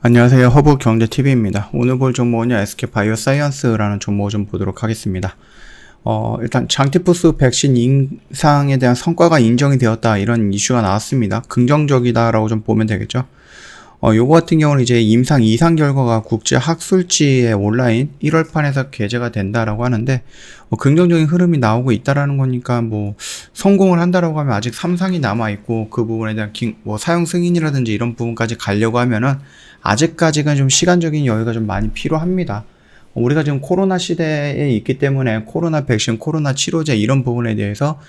안녕하세요. 허브경제TV입니다. 오늘 볼 종목은요, SK바이오사이언스라는 종목을 좀 보도록 하겠습니다. 일단 장티푸스 백신 임상에 대한 성과가 인정이 되었다, 이런 이슈가 나왔습니다. 긍정적이다라고 좀 보면 되겠죠. 요거 같은 경우는 이제 임상 2상 결과가 국제학술지에 온라인 1월판에서 게재가 된다라고 하는데, 긍정적인 흐름이 나오고 있다라는 거니까, 성공을 한다라고 하면 아직 3상이 남아있고, 그 부분에 대한 사용 승인이라든지 이런 부분까지 가려고 하면은, 아직까지는 좀 시간적인 여유가 좀 많이 필요합니다. 우리가 지금 코로나 시대에 있기 때문에 코로나 백신, 코로나 치료제 이런 부분에 대해서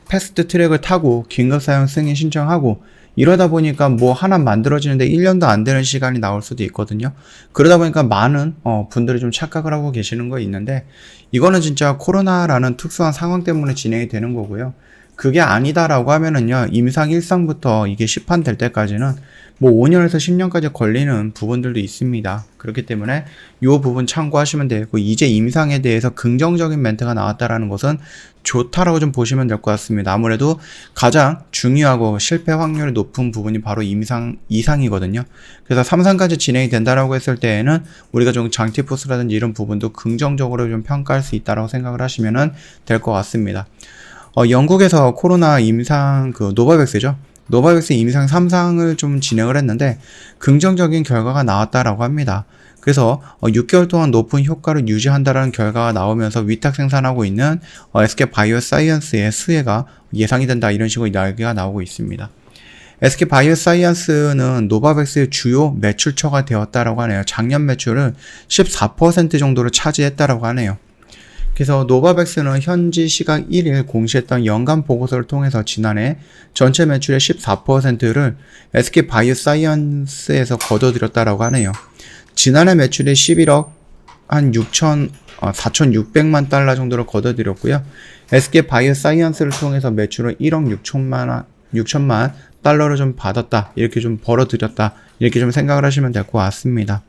패스트 트랙을 타고 긴급 사용 승인 신청하고 이러다 보니까 하나 만들어지는데 1년도 안 되는 시간이 나올 수도 있거든요. 그러다 보니까 많은 분들이 좀 착각을 하고 계시는 거 있는데, 이거는 진짜 코로나라는 특수한 상황 때문에 진행이 되는 거고요. 그게 아니다라고 하면은요, 임상 1상부터 이게 시판될 때까지는 5년에서 10년까지 걸리는 부분들도 있습니다. 그렇기 때문에 이 부분 참고하시면 되고, 이제 임상에 대해서 긍정적인 멘트가 나왔다라는 것은 좋다라고 좀 보시면 될 것 같습니다. 아무래도 가장 중요하고 실패 확률이 높은 부분이 바로 임상 2상이거든요. 그래서 3상까지 진행이 된다라고 했을 때에는 우리가 좀 장티푸스라든지 이런 부분도 긍정적으로 좀 평가할 수 있다라고 생각을 하시면 될 것 같습니다. 영국에서 코로나 임상 노바백스죠. 노바백스 임상 3상을 좀 진행을 했는데 긍정적인 결과가 나왔다라고 합니다. 그래서 6개월 동안 높은 효과를 유지한다라는 결과가 나오면서 위탁 생산하고 있는 SK바이오사이언스의 수혜가 예상이 된다, 이런 식으로 이야기가 나오고 있습니다. SK바이오사이언스는 노바백스의 주요 매출처가 되었다라고 하네요. 작년 매출을 14% 정도를 차지했다라고 하네요. 그래서 노바백스는 현지 시각 1일 공시했던 연간 보고서를 통해서 지난해 전체 매출의 14%를 SK바이오사이언스에서 거둬들였다라고 하네요. 지난해 매출이 11억 4,600만 달러 정도를 거둬들였고요. SK바이오사이언스를 통해서 매출을 1억 6천만 달러를 좀 받았다, 이렇게 좀 벌어들였다, 이렇게 좀 생각을 하시면 될 것 같습니다.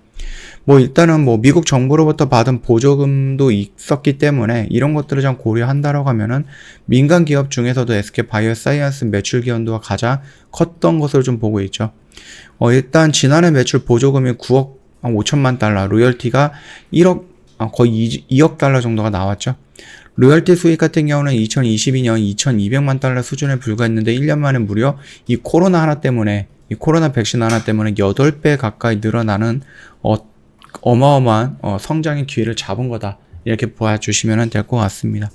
일단은 미국 정부로부터 받은 보조금도 있었기 때문에 이런 것들을 좀 고려한다라고 하면은 민간 기업 중에서도 SK바이오사이언스 매출 기여도가 가장 컸던 것으로 좀 보고 있죠. 일단 지난해 매출 보조금이 9억 5천만 달러, 로열티가 1억, 거의 2억 달러 정도가 나왔죠. 로열티 수익 같은 경우는 2022년 2,200만 달러 수준에 불과했는데 1년 만에 무려 이 코로나 백신 하나 때문에 8배 가까이 늘어나는 어마어마한 성장의 기회를 잡은 거다, 이렇게 보아주시면 될 것 같습니다.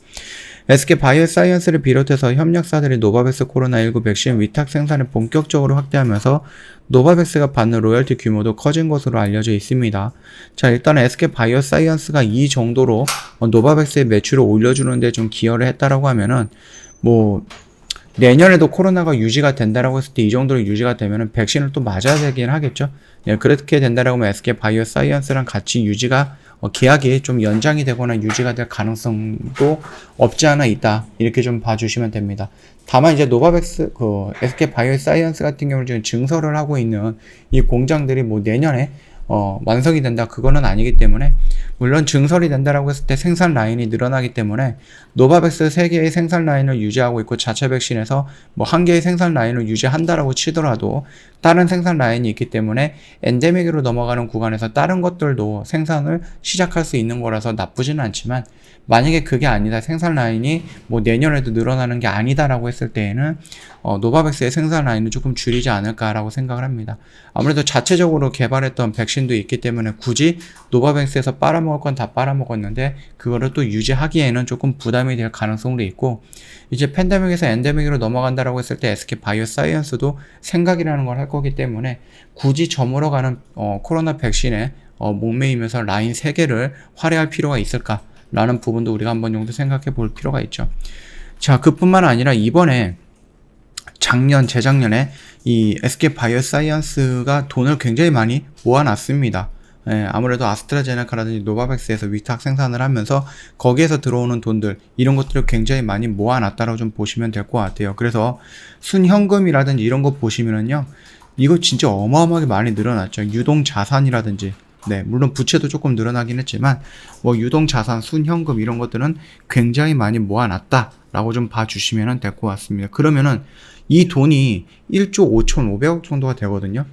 SK바이오사이언스를 비롯해서 협력사들이 노바백스 코로나19 백신 위탁 생산을 본격적으로 확대하면서 노바백스가 받는 로열티 규모도 커진 것으로 알려져 있습니다. 자, 일단 SK바이오사이언스가 이 정도로 노바백스의 매출을 올려주는데 좀 기여를 했다라고 하면은 내년에도 코로나가 유지가 된다라고 했을 때 이 정도로 유지가 되면은 백신을 또 맞아야 되긴 하겠죠. 예, 그렇게 된다라고 하면 SK바이오사이언스랑 같이 유지가 계약이 좀 연장이 되거나 유지가 될 가능성도 없지 않아 있다, 이렇게 좀 봐주시면 됩니다. 다만 이제 노바백스 SK바이오사이언스 같은 경우는 지금 증설을 하고 있는 이 공장들이 내년에 완성이 된다, 그거는 아니기 때문에, 물론 증설이 된다라고 했을 때 생산 라인이 늘어나기 때문에 노바백스 3개의 생산 라인을 유지하고 있고 자체 백신에서 1개의 생산 라인을 유지한다라고 치더라도 다른 생산 라인이 있기 때문에 엔데믹으로 넘어가는 구간에서 다른 것들도 생산을 시작할 수 있는 거라서 나쁘지는 않지만, 만약에 그게 아니다, 생산 라인이 내년에도 늘어나는 게 아니다라고 했을 때에는 노바백스의 생산 라인을 조금 줄이지 않을까라고 생각을 합니다. 아무래도 자체적으로 개발했던 백신도 있기 때문에 굳이 노바백스에서 빨아먹을 건 다 빨아먹었는데 그거를 또 유지하기에는 조금 부담이 될 가능성도 있고, 이제 팬데믹에서 엔데믹으로 넘어간다라고 했을 때 SK바이오사이언스도 생각이라는 걸 할 거기 때문에 굳이 저물어 가는 코로나 백신에 목매이면서 라인 3개를 활용할 필요가 있을까 라는 부분도 우리가 한번 정도 생각해 볼 필요가 있죠. 자, 그뿐만 아니라 이번에 재작년에 이 SK바이오사이언스가 돈을 굉장히 많이 모아놨습니다. 예, 아무래도 아스트라제네카라든지 노바백스에서 위탁 생산을 하면서 거기에서 들어오는 돈들, 이런 것들을 굉장히 많이 모아놨다고 좀 보시면 될 것 같아요. 그래서 순현금이라든지 이런 거 보시면은요, 이거 진짜 어마어마하게 많이 늘어났죠. 유동자산이라든지, 물론 부채도 조금 늘어나긴 했지만 유동자산, 순현금 이런 것들은 굉장히 많이 모아놨다라고 좀 봐주시면 될 것 같습니다. 그러면은 이 돈이 1조 5,500억 정도가 되거든요.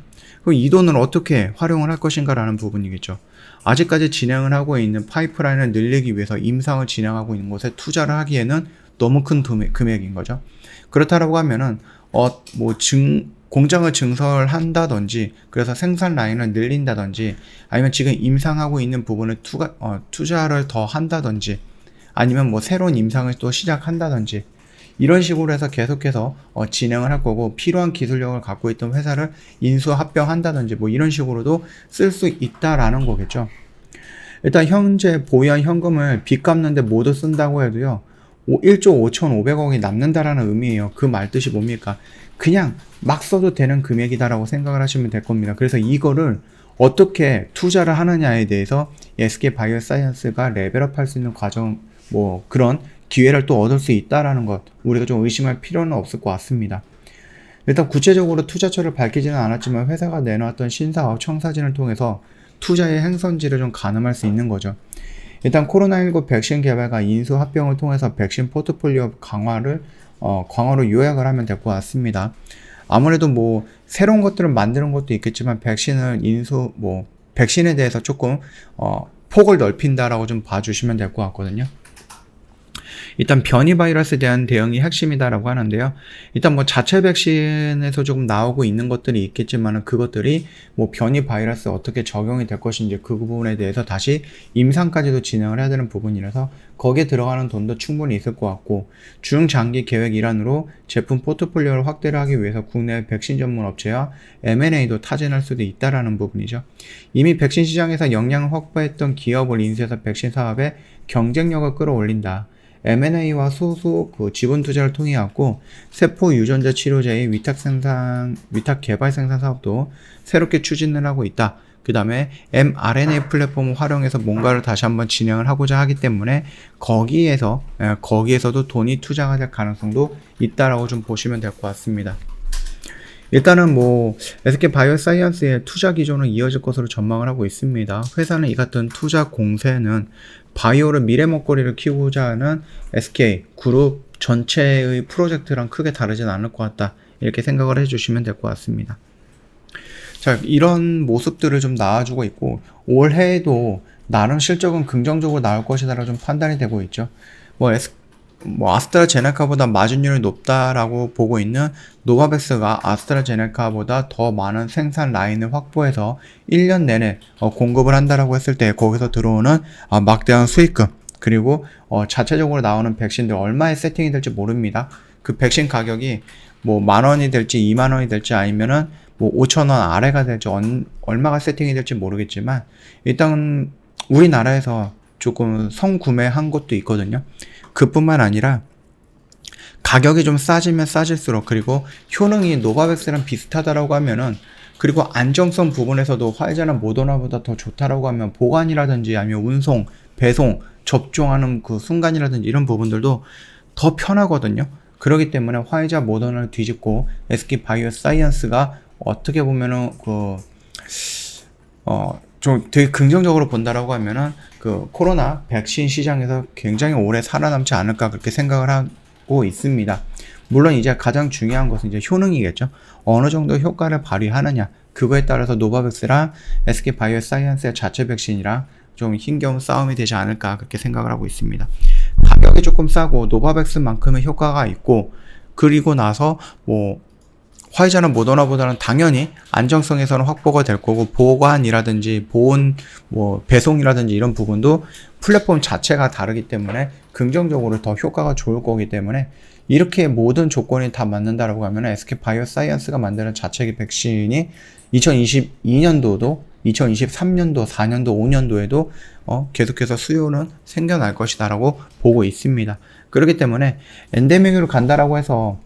그럼 이 돈을 어떻게 활용을 할 것인가라는 부분이겠죠. 아직까지 진행을 하고 있는 파이프라인을 늘리기 위해서 임상을 진행하고 있는 곳에 투자를 하기에는 너무 큰 금액인 거죠. 그렇다라고 하면은 공장을 증설한다든지, 그래서 생산 라인을 늘린다든지, 아니면 지금 임상하고 있는 부분을 투자를 더 한다든지, 아니면 새로운 임상을 또 시작한다든지, 이런 식으로 해서 계속해서 진행을 할 거고, 필요한 기술력을 갖고 있던 회사를 인수 합병한다든지 이런 식으로도 쓸 수 있다라는 거겠죠. 일단 현재 보유한 현금을 빚 갚는데 모두 쓴다고 해도요, 1조 5,500억이 남는다라는 의미예요. 그 말 뜻이 뭡니까? 그냥 막 써도 되는 금액이다라고 생각을 하시면 될 겁니다. 그래서 이거를 어떻게 투자를 하느냐에 대해서 SK바이오사이언스가 레벨업 할 수 있는 과정, 그런 기회를 또 얻을 수 있다라는 것, 우리가 좀 의심할 필요는 없을 것 같습니다. 일단 구체적으로 투자처를 밝히지는 않았지만 회사가 내놓았던 신사업 청사진을 통해서 투자의 행선지를 좀 가늠할 수 있는 거죠. 일단 코로나19 백신 개발과 인수 합병을 통해서 백신 포트폴리오 강화로 요약을 하면 될 것 같습니다. 아무래도 새로운 것들을 만드는 것도 있겠지만 백신에 대해서 조금 폭을 넓힌다라고 좀 봐주시면 될 것 같거든요. 일단 변이 바이러스에 대한 대응이 핵심이다라고 하는데요. 일단 자체 백신에서 조금 나오고 있는 것들이 있겠지만은 그것들이 변이 바이러스 어떻게 적용이 될 것인지 그 부분에 대해서 다시 임상까지도 진행을 해야 되는 부분이라서 거기에 들어가는 돈도 충분히 있을 것 같고, 중장기 계획 일환으로 제품 포트폴리오를 확대를 하기 위해서 국내 백신 전문 업체와 M&A도 타진할 수도 있다라는 부분이죠. 이미 백신 시장에서 역량을 확보했던 기업을 인수해서 백신 사업의 경쟁력을 끌어올린다. M&A와 소수 지분 투자를 통해 왔고, 세포 유전자 치료제의 위탁 개발 생산 사업도 새롭게 추진을 하고 있다. 그 다음에 mRNA 플랫폼을 활용해서 뭔가를 다시 한번 진행을 하고자 하기 때문에 거기에서도 돈이 투자가 될 가능성도 있다라고 좀 보시면 될 것 같습니다. 일단은 SK바이오사이언스의 투자 기조는 이어질 것으로 전망을 하고 있습니다. 회사는 이 같은 투자 공세는 바이오를 미래 먹거리를 키우고자 하는 SK 그룹 전체의 프로젝트랑 크게 다르진 않을 것 같다, 이렇게 생각을 해주시면 될 것 같습니다. 자, 이런 모습들을 좀 나와주고 있고, 올해에도 나름 실적은 긍정적으로 나올 것이다라고 좀 판단이 되고 있죠. 아스트라제네카보다 마진율이 높다라고 보고 있는 노바백스가 아스트라제네카보다 더 많은 생산 라인을 확보해서 1년 내내 공급을 한다라고 했을 때 거기서 들어오는 막대한 수익금, 그리고 자체적으로 나오는 백신들 얼마에 세팅이 될지 모릅니다. 그 백신 가격이 10,000원이 될지 20,000원이 될지 아니면은 5,000원 아래가 될지 얼마가 세팅이 될지 모르겠지만, 일단 우리나라에서 조금 성구매한 것도 있거든요. 그뿐만 아니라 가격이 좀 싸지면 싸질수록, 그리고 효능이 노바백스랑 비슷하다라고 하면은, 그리고 안정성 부분에서도 화이자나 모더나보다 더 좋다라고 하면 보관이라든지 아니면 운송, 배송, 접종하는 그 순간이라든지 이런 부분들도 더 편하거든요. 그렇기 때문에 화이자 모더나를 뒤집고 SK바이오사이언스가 어떻게 보면은 좀 되게 긍정적으로 본다라고 하면은 코로나 백신 시장에서 굉장히 오래 살아남지 않을까, 그렇게 생각을 하고 있습니다. 물론 이제 가장 중요한 것은 이제 효능이겠죠. 어느 정도 효과를 발휘하느냐, 그거에 따라서 노바백스랑 SK바이오사이언스의 자체 백신이랑 좀 힘겨운 싸움이 되지 않을까, 그렇게 생각을 하고 있습니다. 가격이 조금 싸고 노바백스만큼의 효과가 있고, 그리고 나서 화이자나 모더나보다는 당연히 안정성에서는 확보가 될 거고, 보관이라든지 보온, 배송이라든지 이런 부분도 플랫폼 자체가 다르기 때문에 긍정적으로 더 효과가 좋을 거기 때문에, 이렇게 모든 조건이 다 맞는다라고 하면 SK바이오사이언스가 만드는 자체 백신이 2022년도도 2023년도, 4년도, 5년도에도 계속해서 수요는 생겨날 것이다라고 보고 있습니다. 그렇기 때문에 엔데믹으로 간다라고 해서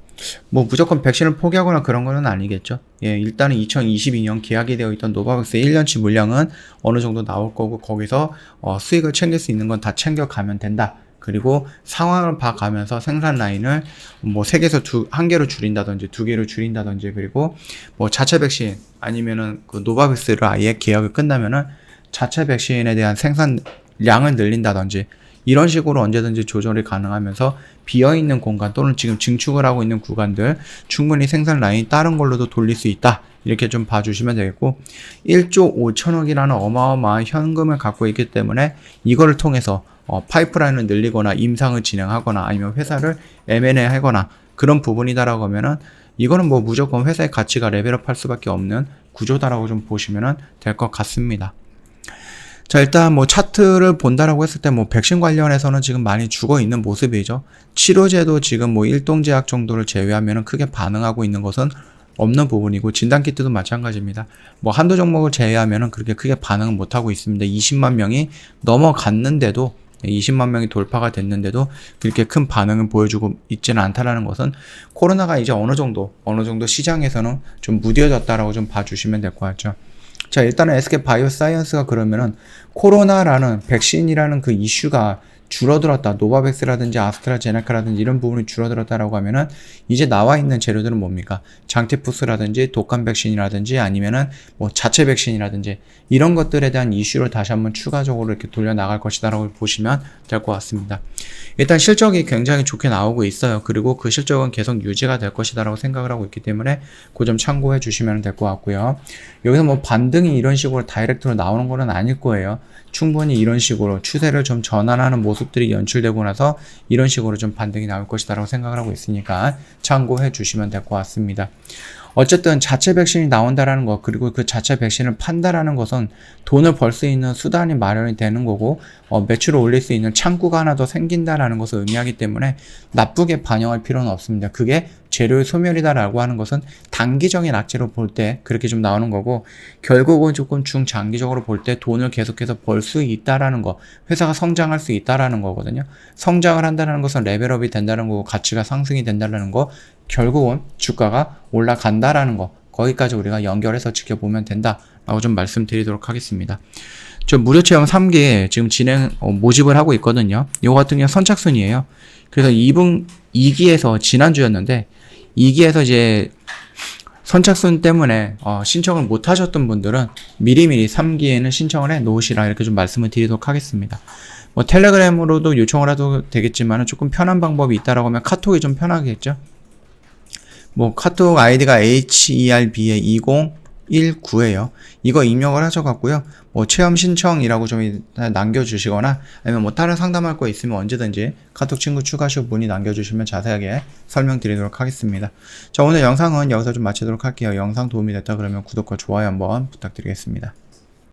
무조건 백신을 포기하거나 그런 거는 아니겠죠. 예, 일단은 2022년 계약이 되어 있던 노바백스의 1년치 물량은 어느 정도 나올 거고, 거기서 수익을 챙길 수 있는 건 다 챙겨가면 된다. 그리고 상황을 봐가면서 생산 라인을 3개에서 1개로 줄인다든지 2개로 줄인다든지, 그리고 자체 백신 아니면은 노바백스를 아예 계약을 끝나면은 자체 백신에 대한 생산량을 늘린다든지, 이런 식으로 언제든지 조절이 가능하면서 비어있는 공간 또는 지금 증축을 하고 있는 구간들 충분히 생산 라인 다른 걸로도 돌릴 수 있다, 이렇게 좀 봐주시면 되겠고 1조 5천억이라는 어마어마한 현금을 갖고 있기 때문에 이거를 통해서 파이프라인을 늘리거나 임상을 진행하거나 아니면 회사를 M&A 하거나 그런 부분이다라고 하면은 이거는 뭐 무조건 회사의 가치가 레벨업 할 수밖에 없는 구조다라고 좀 보시면 될 것 같습니다. 자, 일단 뭐 차트를 본다라고 했을 때 뭐 백신 관련해서는 지금 많이 죽어 있는 모습이죠. 치료제도 지금 뭐 일동제약 정도를 제외하면 크게 반응하고 있는 것은 없는 부분이고 진단키트도 마찬가지입니다. 뭐 한두 종목을 제외하면 그렇게 크게 반응은 못하고 있습니다. 20만 명이 넘어갔는데도 20만 명이 돌파가 됐는데도 그렇게 큰 반응을 보여주고 있지는 않다라는 것은 코로나가 이제 어느 정도 시장에서는 좀 무뎌졌다라고 좀 봐주시면 될 것 같죠. 자, 일단은 SK바이오사이언스가 그러면은 코로나라는 백신이라는 그 이슈가 줄어들었다. 노바백스라든지 아스트라제네카라든지 이런 부분이 줄어들었다라고 하면은 이제 나와 있는 재료들은 뭡니까? 장티푸스라든지 독감 백신이라든지 아니면은 뭐 자체 백신이라든지 이런 것들에 대한 이슈를 다시 한번 추가적으로 이렇게 돌려 나갈 것이다라고 보시면 될 것 같습니다. 일단 실적이 굉장히 좋게 나오고 있어요. 그리고 그 실적은 계속 유지가 될 것이다라고 생각을 하고 있기 때문에 그 점 참고해 주시면 될 것 같고요. 여기서 뭐 반등이 이런 식으로 다이렉트로 나오는 거는 아닐 거예요. 충분히 이런 식으로 추세를 좀 전환하는 모습들이 연출되고 나서 이런 식으로 좀 반등이 나올 것이다라고 생각을 하고 있으니까 참고해 주시면 될 것 같습니다. 어쨌든 자체 백신이 나온다라는 것 그리고 그 자체 백신을 판다라는 것은 돈을 벌 수 있는 수단이 마련이 되는 거고 매출을 올릴 수 있는 창구가 하나 더 생긴다라는 것을 의미하기 때문에 나쁘게 반영할 필요는 없습니다. 그게 재료의 소멸이다라고 하는 것은 단기적인 악재로 볼 때 그렇게 좀 나오는 거고 결국은 조금 중장기적으로 볼 때 돈을 계속해서 벌 수 있다라는 거 회사가 성장할 수 있다라는 거거든요. 성장을 한다는 것은 레벨업이 된다는 거고 가치가 상승이 된다는 거 결국은 주가가 올라간다라는 거 거기까지 우리가 연결해서 지켜보면 된다라고 좀 말씀드리도록 하겠습니다. 저 무료체험 3기 지금 모집을 하고 있거든요. 이거 같은 경우 선착순이에요. 그래서 2기에서 지난주였는데 2기에서 이제 선착순 때문에 신청을 못 하셨던 분들은 미리미리 3기에는 신청을 해 놓으시라 이렇게 좀 말씀을 드리도록 하겠습니다. 뭐 텔레그램으로도 요청을 해도 되겠지만 조금 편한 방법이 있다라고 하면 카톡이 좀 편하겠죠. 뭐 카톡 아이디가 HERBA2019예요. 이거 입력을 하셔갖고요. 뭐 체험 신청이라고 좀 남겨주시거나 아니면 뭐 다른 상담할 거 있으면 언제든지 카톡 친구 추가 시 문의 남겨주시면 자세하게 설명드리도록 하겠습니다. 자, 오늘 영상은 여기서 좀 마치도록 할게요. 영상 도움이 됐다 그러면 구독과 좋아요 한번 부탁드리겠습니다.